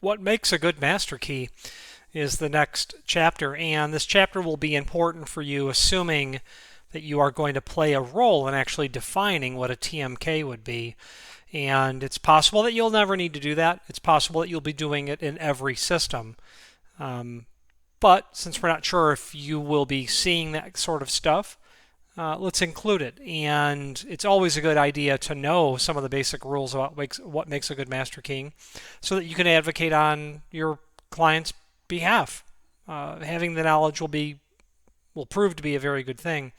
What makes a good master key is the next chapter, and this chapter will be important for you assuming that you are going to play a role in actually defining what a TMK would be. And it's possible that you'll never need to do that. It's possible that you'll be doing it in every system. But since we're not sure if you will be seeing that sort of stuff, let's include it. And it's always a good idea to know some of the basic rules about what makes a good master key so that you can advocate on your client's behalf. Having the knowledge will prove to be a very good thing.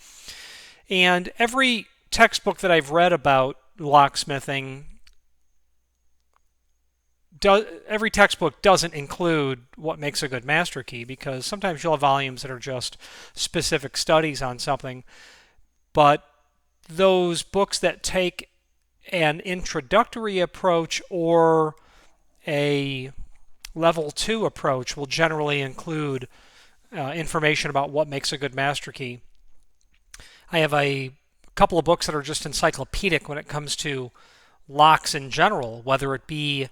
And every textbook that I've read about locksmithing, every textbook doesn't include what makes a good master key, because sometimes you'll have volumes that are just specific studies on something. But those books that take an introductory approach or a level 2 approach will generally include information about what makes a good master key. I have a couple of books that are just encyclopedic when it comes to locks in general, whether it be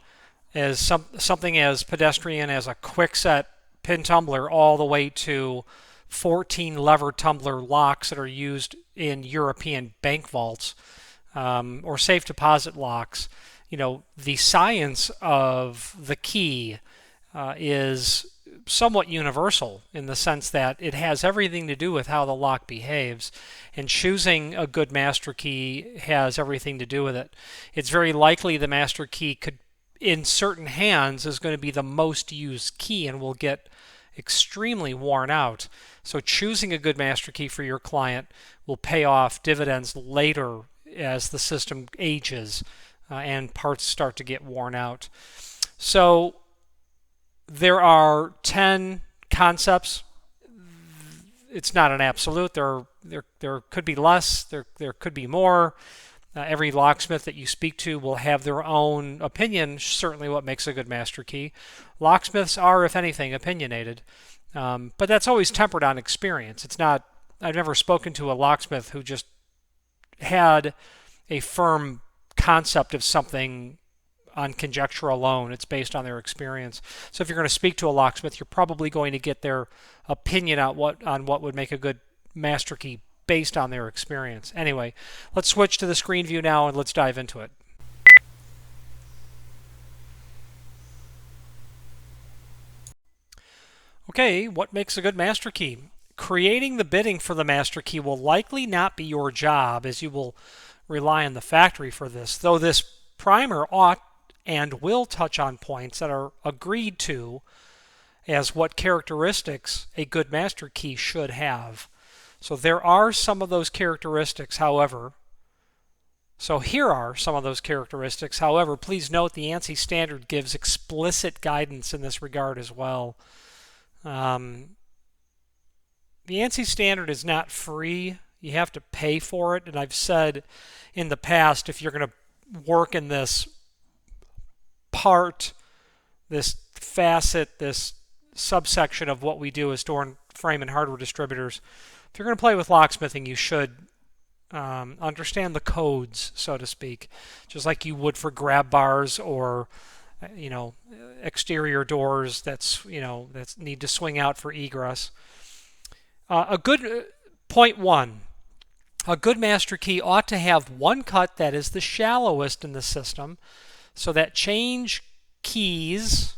as something as pedestrian as a quickset pin tumbler all the way to 14 lever tumbler locks that are used in European bank vaults or safe deposit locks. You know, the science of the key is somewhat universal in the sense that it has everything to do with how the lock behaves, and choosing a good master key has everything to do with it. It's very likely the master key could, in certain hands, is going to be the most used key and will get extremely worn out. So choosing a good master key for your client will pay off dividends later as the system ages and parts start to get worn out. So there are 10 concepts. It's not an absolute. There could be less. There could be more. Every locksmith that you speak to will have their own opinion, certainly what makes a good master key. Locksmiths are, if anything, opinionated. But that's always tempered on experience. It's not, I've never spoken to a locksmith who just had a firm concept of something on conjecture alone. It's based on their experience. So if you're going to speak to a locksmith, you're probably going to get their opinion on what would make a good master key based on their experience. Anyway, let's switch to the screen view now and let's dive into it. Okay, what makes a good master key? Creating the bidding for the master key will likely not be your job, as you will rely on the factory for this, though this primer ought and will touch on points that are agreed to as what characteristics a good master key should have. So there are some of those characteristics, however. So here are some of those characteristics. However, please note the ANSI standard gives explicit guidance in this regard as well. The ANSI standard is not free. You have to pay for it. And I've said in the past, if you're going to work in this part, this facet, this subsection of what we do as door and frame and hardware distributors, if you're going to play with locksmithing, you should understand the codes, so to speak, just like you would for grab bars or exterior doors that need to swing out for egress. Point one, a good master key ought to have one cut that is the shallowest in the system, so that change keys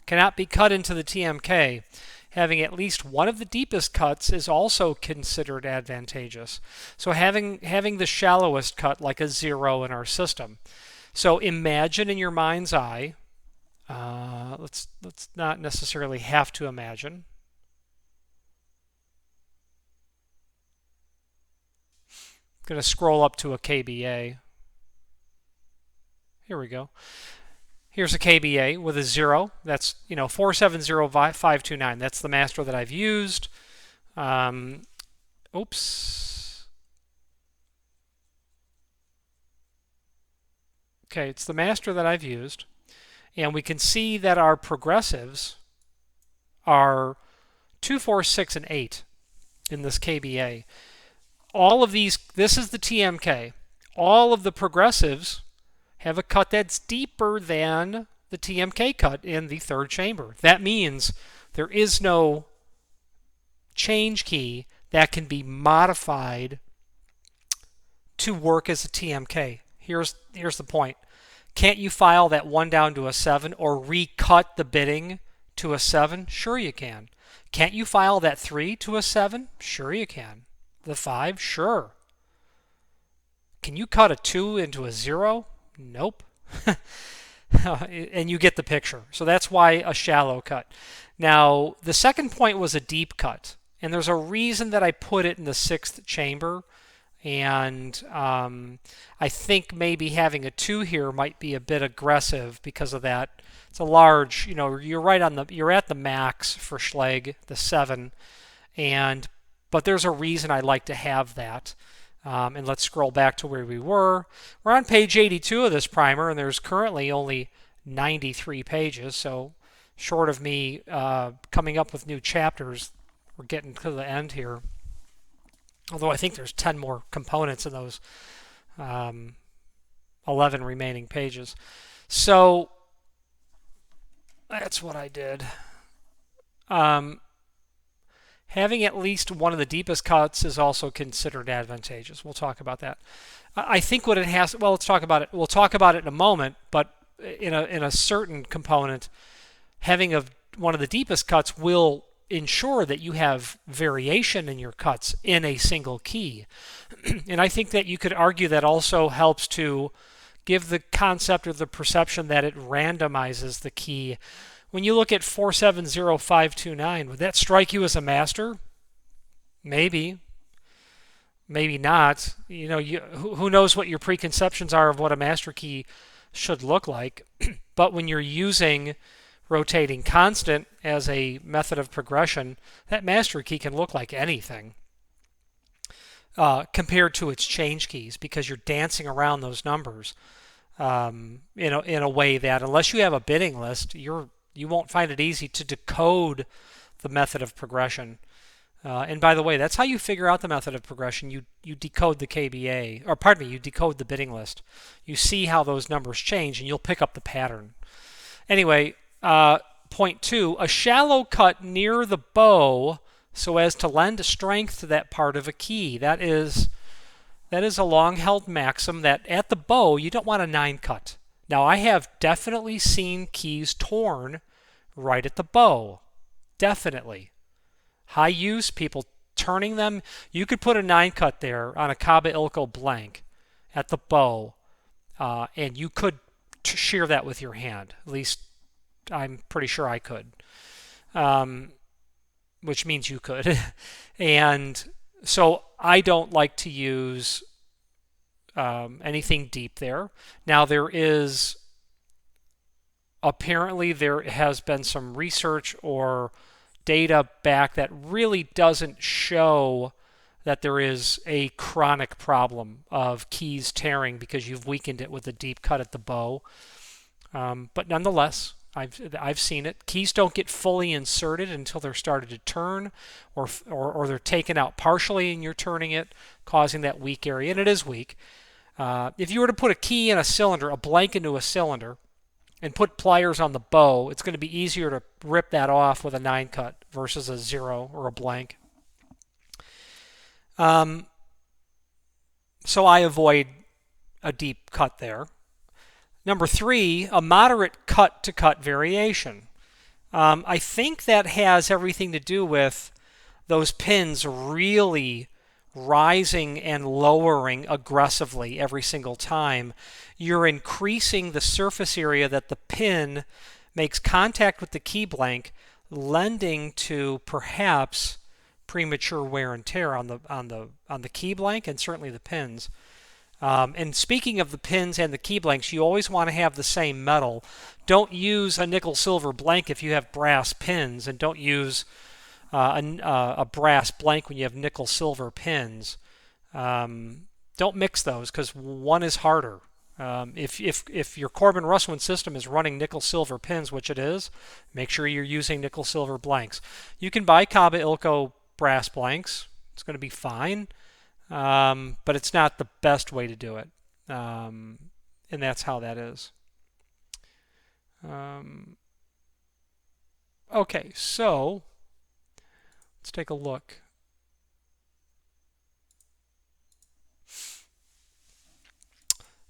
cannot be cut into the TMK. Having at least one of the deepest cuts is also considered advantageous. So having the shallowest cut like a 0 in our system. So imagine in your mind's eye, let's not necessarily have to imagine. I'm going to scroll up to a KBA. Here we go. Here's a KBA with a 0. That's 470529. That's the master that I've used. Oops. Okay, it's the master that I've used. And we can see that our progressives are 2, 4, 6, and 8 in this KBA. All of these, this is the TMK. All of the progressives have a cut that's deeper than the TMK cut in the third chamber. That means there is no change key that can be modified to work as a TMK. Here's the point. Can't you file that 1 down to a 7 or recut the bidding to a 7? Sure you can. Can't you file that 3 to a 7? Sure you can. The 5? Sure. Can you cut a 2 into a 0? Nope. And you get the picture. So that's why a shallow cut. Now, the second point was a deep cut. And there's a reason that I put it in the 6th chamber. And I think maybe having a 2 here might be a bit aggressive because of that. It's a large, you're at the max for Schlegg, the 7. But there's a reason I like to have that. And let's scroll back to where we were. We're on page 82 of this primer, and there's currently only 93 pages. So short of me coming up with new chapters, we're getting to the end here. Although I think there's 10 more components in those 11 remaining pages. So that's what I did. Having at least one of the deepest cuts is also considered advantageous. We'll talk about that. I think what it has, well, let's talk about it. We'll talk about it in a moment, but in a certain component, having one of the deepest cuts will ensure that you have variation in your cuts in a single key. And I think that you could argue that also helps to give the concept or the perception that it randomizes the key. When you look at 470529, would that strike you as a master? Maybe. Maybe not. Who knows what your preconceptions are of what a master key should look like. But when you're using rotating constant as a method of progression, that master key can look like anything compared to its change keys, because you're dancing around those numbers in a way that, unless you have a bidding list, you won't find it easy to decode the method of progression. And by the way, that's how you figure out the method of progression. You decode the KBA, or pardon me, you decode the bidding list. You see how those numbers change, and you'll pick up the pattern. Anyway, point 2, a shallow cut near the bow so as to lend strength to that part of a key. That is a long-held maxim that at the bow, you don't want a 9 cut. Now, I have definitely seen keys torn right at the bow. Definitely. High use, people turning them. You could put a 9 cut there on a Kaba Ilko blank at the bow, and you could shear that with your hand. At least I'm pretty sure I could, which means you could. And so I don't like to use anything deep there. Now, apparently there has been some research or data back that really doesn't show that there is a chronic problem of keys tearing because you've weakened it with a deep cut at the bow. But nonetheless, I've seen it. Keys don't get fully inserted until they're started to turn, or they're taken out partially and you're turning it, causing that weak area. And it is weak. If you were to put a key in a cylinder, a blank into a cylinder, and put pliers on the bow, it's going to be easier to rip that off with a 9 cut versus a 0 or a blank. So I avoid a deep cut there. Number 3, a moderate cut-to-cut variation. I think that has everything to do with those pins really rising and lowering aggressively every single time. You're increasing the surface area that the pin makes contact with the key blank, lending to perhaps premature wear and tear on the key blank and certainly the pins. And speaking of the pins and the key blanks, you always want to have the same metal. Don't use a nickel silver blank if you have brass pins, and don't use a brass blank when you have nickel silver pins. Don't mix those, because one is harder. If your Corbin Russwin system is running nickel silver pins, which it is, make sure you're using nickel silver blanks. You can buy Kaba Ilko brass blanks. It's going to be fine, but it's not the best way to do it. and that's how that is. Okay, so let's take a look.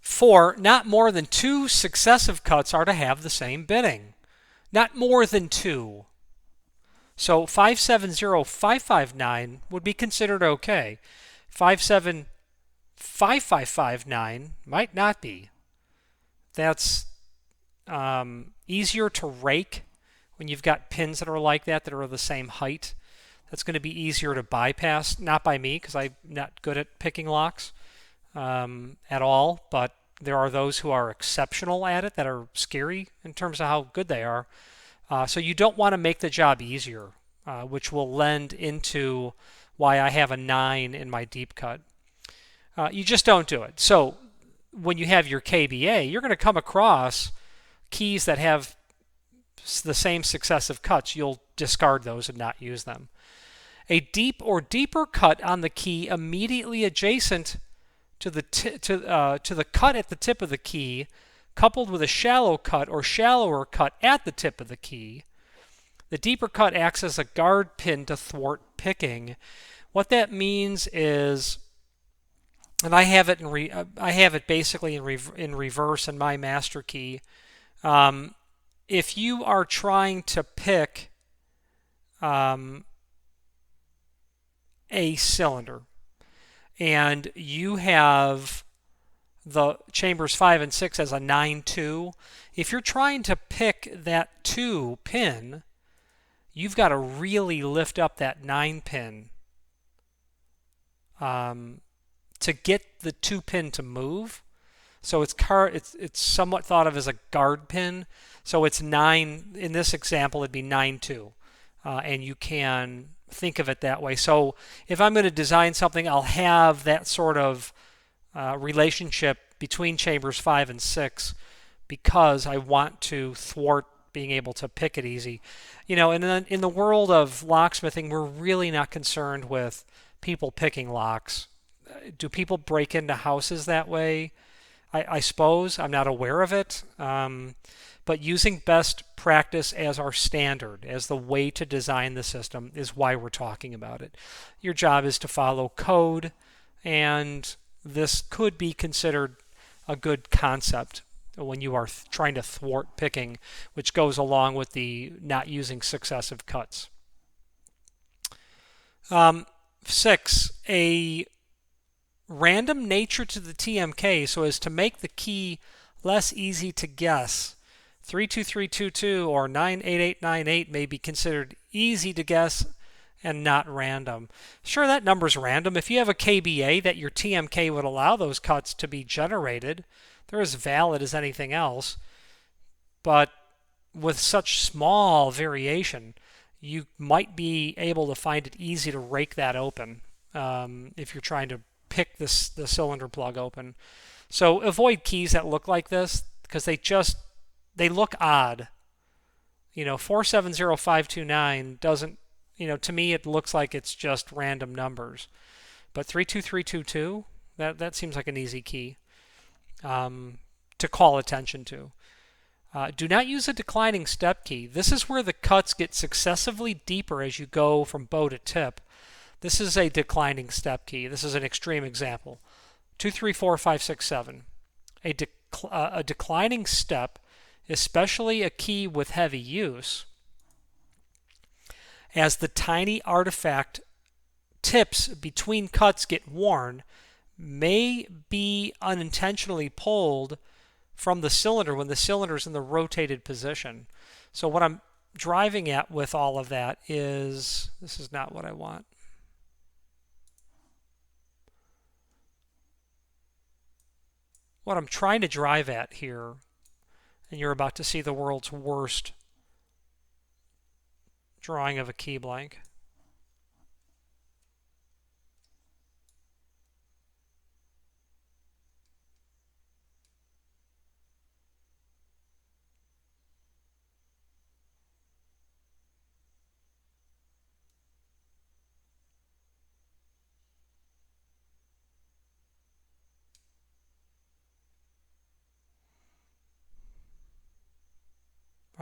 For not more than 2 successive cuts are to have the same bidding. Not more than 2. So 570559 would be considered okay. 575559 might not be. That's easier to rake when you've got pins that are like that are the same height. That's going to be easier to bypass, not by me because I'm not good at picking locks at all, but there are those who are exceptional at it that are scary in terms of how good they are. So you don't want to make the job easier, which will lend into why I have a 9 in my deep cut. You just don't do it. So when you have your KBA, you're going to come across keys that have the same successive cuts. You'll discard those and not use them. A deep or deeper cut on the key immediately adjacent to the cut at the tip of the key, coupled with a shallow cut or shallower cut at the tip of the key. The deeper cut acts as a guard pin to thwart picking. What that means is, and I have it basically in reverse in my master key. If you are trying to pick a cylinder and you have the chambers 5 and 6 as a 9-2, if you're trying to pick that 2 pin, you've got to really lift up that 9 pin to get the 2 pin to move. So it's somewhat thought of as a guard pin. So it's 9, in this example it'd be 9-2, and you can think of it that way. So if I'm going to design something, I'll have that sort of relationship between chambers 5 and 6 because I want to thwart being able to pick it easy. And then in the world of locksmithing, we're really not concerned with people picking locks. Do people break into houses that way? I suppose. I'm not aware of it. But using best practice as our standard, as the way to design the system, is why we're talking about it. Your job is to follow code, and this could be considered a good concept when you are trying to thwart picking, which goes along with the not using successive cuts. 6, a random nature to the TMK so as to make the key less easy to guess. 32322 or 98898 may be considered easy to guess and not random. Sure, that number's random. If you have a KBA that your TMK would allow those cuts to be generated, they're as valid as anything else. But with such small variation, you might be able to find it easy to rake that open if you're trying to pick the cylinder plug open. So avoid keys that look like this because they look odd. 470529 doesn't, to me it looks like it's just random numbers. But 32322, that seems like an easy key to call attention to. Do not use a declining step key. This is where the cuts get successively deeper as you go from bow to tip. This is a declining step key. This is an extreme example. 2, 3, 4, 5, 6, 7. A declining step, especially a key with heavy use, as the tiny artifact tips between cuts get worn, may be unintentionally pulled from the cylinder when the cylinder is in the rotated position. So what I'm driving at with all of that is, this is not what I want. What I'm trying to drive at here, and you're about to see the world's worst drawing of a key blank.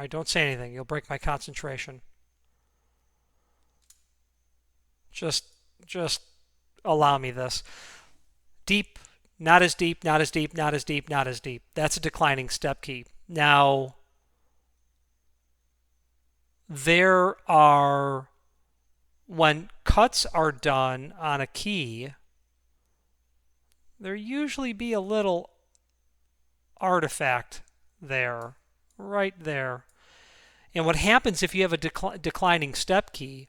All right, don't say anything. You'll break my concentration. Just allow me this. Deep, not as deep, not as deep, not as deep, not as deep. That's a declining step key. Now, when cuts are done on a key, there usually be a little artifact there, right there. And what happens if you have a declining step key,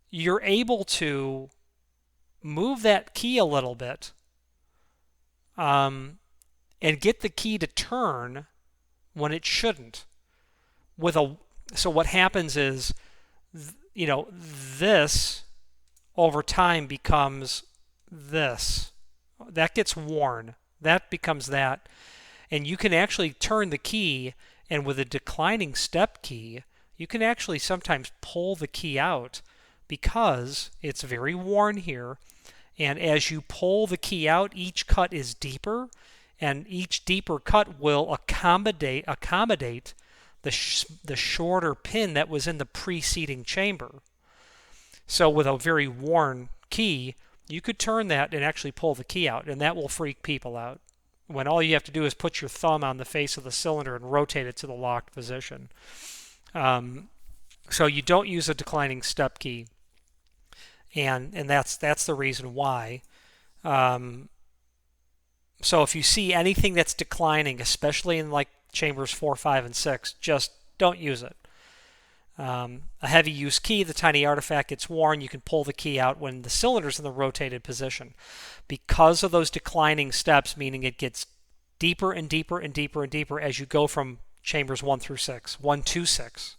you're able to move that key a little bit and get the key to turn when it shouldn't. So what happens is, this over time becomes this. That gets worn. That becomes that. And you can actually turn the key, and with a declining step key, you can actually sometimes pull the key out because it's very worn here. And as you pull the key out, each cut is deeper, and each deeper cut will accommodate the shorter pin that was in the preceding chamber. So with a very worn key, you could turn that and actually pull the key out, and that will freak people out when all you have to do is put your thumb on the face of the cylinder and rotate it to the locked position. So you don't use a declining step key, and that's the reason why. So if you see anything that's declining, especially in like chambers 4, 5, and 6, just don't use it. A heavy use key, the tiny artifact gets worn, you can pull the key out when the cylinder's in the rotated position. Because of those declining steps, meaning it gets deeper and deeper and deeper and deeper as you go from chambers 1 through 6, 1 to 6.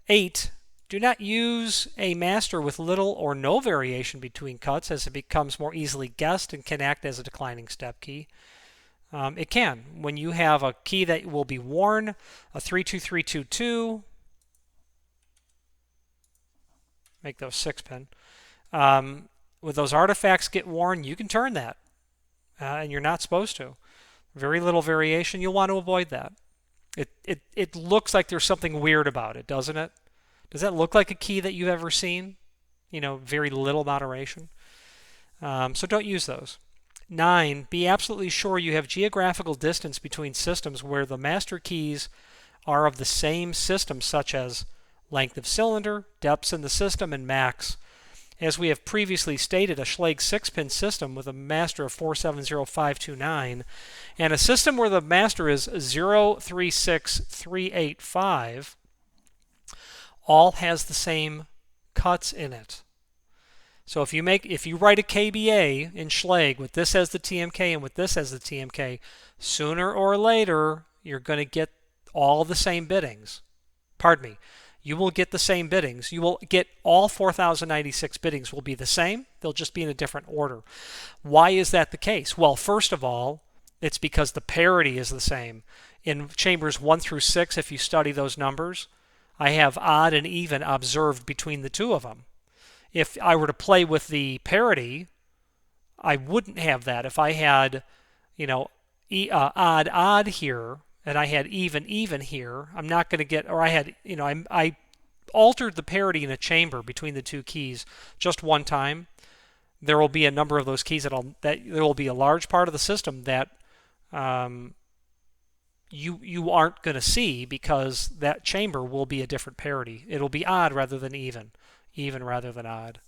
8, do not use a master with little or no variation between cuts, as it becomes more easily guessed and can act as a declining step key. It can. When you have a key that will be worn, a 32322, make those 6-pin. With those artifacts get worn, you can turn that, and you're not supposed to. Very little variation, you'll want to avoid that. It looks like there's something weird about it, doesn't it? Does that look like a key that you've ever seen? Very little moderation. So don't use those. 9, be absolutely sure you have geographical distance between systems where the master keys are of the same system, such as length of cylinder, depths in the system, and max. As we have previously stated, a Schlage 6-pin system with a master of 470529 and a system where the master is 036385 all has the same cuts in it. So if you write a KBA in Schlage with this as the TMK and with this as the TMK, sooner or later you're going to get all the same biddings. Pardon me. You will get the same biddings. You will get all 4096 biddings will be the same. They'll just be in a different order. Why is that the case? Well, first of all, it's because the parity is the same. In chambers 1 through 6, if you study those numbers, I have odd and even observed between the two of them. If I were to play with the parity, I wouldn't have that. If I had, odd here, and I had even here, I'm not going to get, or I had, I altered the parity in a chamber between the two keys just one time. There will be a number of those keys that there will be a large part of the system that you aren't going to see because that chamber will be a different parity. It'll be odd rather than even rather than odd.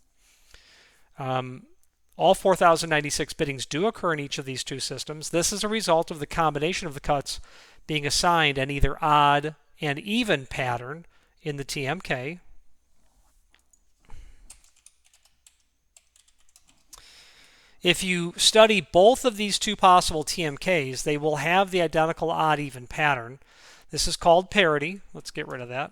All 4096 biddings do occur in each of these two systems. This is a result of the combination of the cuts being assigned an either odd and even pattern in the TMK. If you study both of these two possible TMKs, they will have the identical odd-even pattern. This is called parity. Let's get rid of that.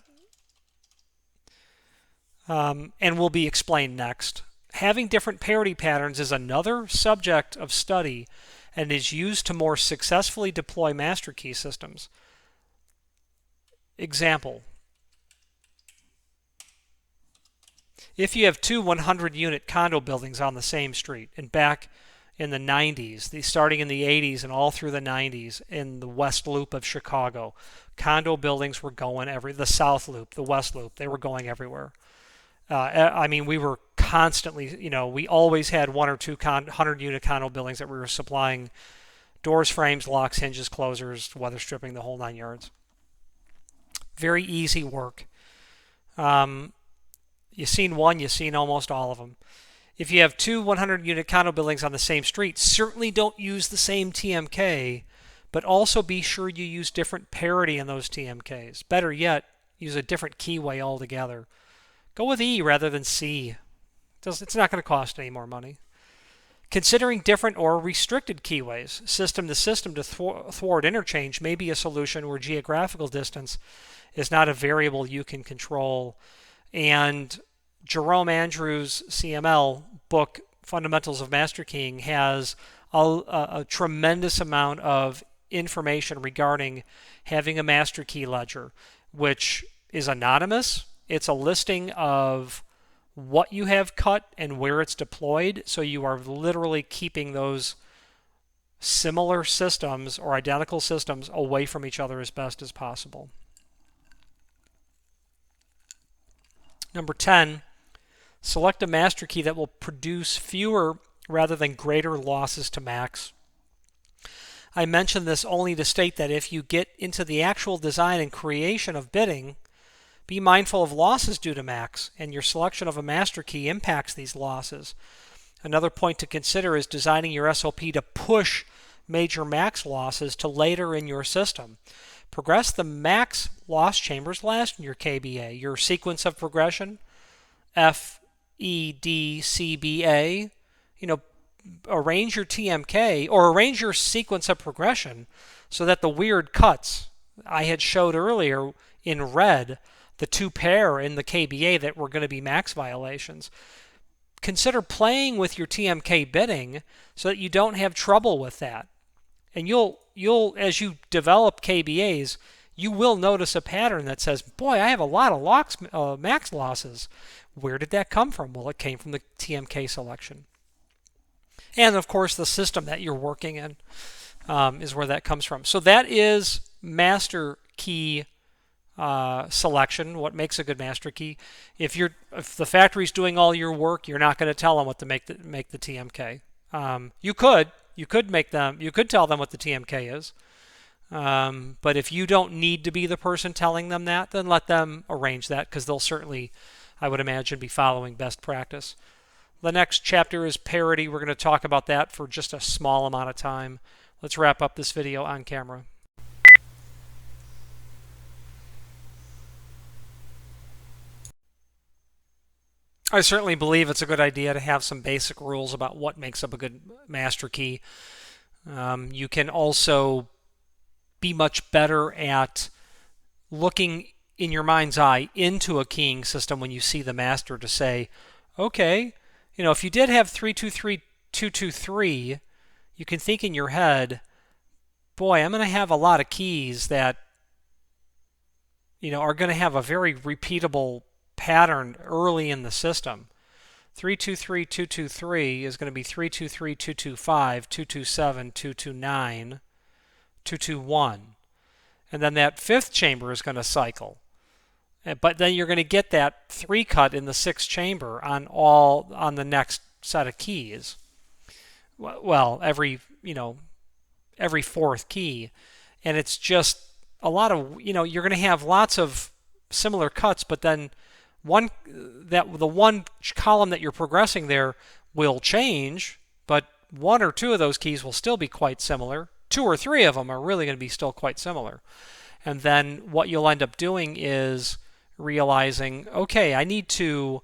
And will be explained next. Having different parity patterns is another subject of study and is used to more successfully deploy master key systems. Example. If you have two 100-unit condo buildings on the same street, and back in the 90s, starting in the 80s and all through the 90s in the West Loop of Chicago, condo buildings were going the south loop, the west loop, they were going everywhere. I mean, we were constantly, we always had one or two 100-unit condo buildings that we were supplying doors, frames, locks, hinges, closers, weather stripping, the whole 9 yards. Very easy work. You've seen one, you've seen almost all of them. If you have two 100-unit condo buildings on the same street, certainly don't use the same TMK, but also be sure you use different parity in those TMKs. Better yet, use a different keyway altogether. Go with E rather than C. It's not going to cost any more money. Considering different or restricted keyways, system to system to thwart interchange may be a solution where geographical distance is not a variable you can control. And Jerome Andrews' CML book, Fundamentals of Master Keying, has a tremendous amount of information regarding having a master key ledger, which is anonymous. It's a listing of what you have cut and where it's deployed, so you are literally keeping those similar systems or identical systems away from each other as best as possible. Number 10, select a master key that will produce fewer rather than greater losses to max. I mention this only to state that if you get into the actual design and creation of bidding, be mindful of losses due to max, and your selection of a master key impacts these losses. Another point to consider is designing your SOP to push major max losses to later in your system. Progress the max loss chambers last in your KBA. Your sequence of progression, F, E, D, C, B, A. Arrange your TMK or arrange your sequence of progression so that the weird cuts I had showed earlier in red, the two pair in the KBA that were going to be max violations. Consider playing with your TMK bidding so that you don't have trouble with that. And you'll as you develop KBAs, you will notice a pattern that says, boy, I have a lot of max losses. Where did that come from? Well, it came from the TMK selection. And of course, the system that you're working in is where that comes from. So that is master key selection, what makes a good master key. If the factory's doing all your work, you're not going to tell them what to make the TMK. You could tell them what the TMK is. But if you don't need to be the person telling them that, then let them arrange that, because they'll certainly, I would imagine, be following best practice. The next chapter is parity. We're going to talk about that for just a small amount of time. Let's wrap up this video on camera. I certainly believe it's a good idea to have some basic rules about what makes up a good master key. You can also be much better at looking in your mind's eye into a keying system when you see the master to say, okay, if you did have 323223, you can think in your head, boy, I'm going to have a lot of keys that are going to have a very repeatable pattern early in the system. 323223 is going to be 323225, 227, 229, 221. And then that fifth chamber is going to cycle. But then you're going to get that 3 cut in the 6th chamber on the next set of keys. Well, every 4th key. And it's just a lot of, you're going to have lots of similar cuts, but then the one column that you're progressing there will change, but 1 or 2 of those keys will still be quite similar. 2 or 3 of them are really going to be still quite similar. And then what you'll end up doing is realizing, okay, I need to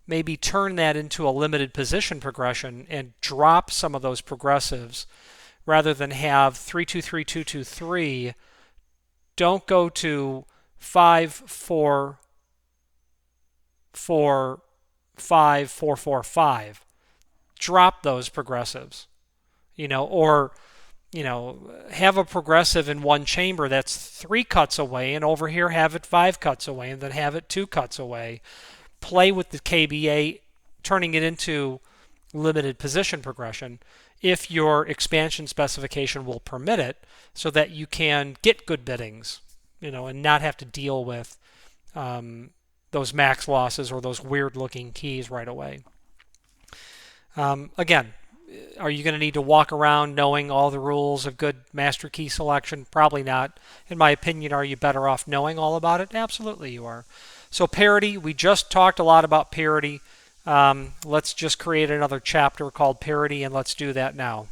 maybe turn that into a limited position progression and drop some of those progressives rather than have 323223. Don't go to 5 4 4 5 4 4 5. Drop those progressives, or have a progressive in one chamber that's 3 cuts away, and over here have it 5 cuts away, and then have it 2 cuts away. Play with the KBA, turning it into limited position progression if your expansion specification will permit it, so that you can get good biddings. and not have to deal with those max losses or those weird looking keys right away. Again, are you going to need to walk around knowing all the rules of good master key selection? Probably not. In my opinion, are you better off knowing all about it? Absolutely you are. So parity, we just talked a lot about parity. Let's just create another chapter called parity, and let's do that now.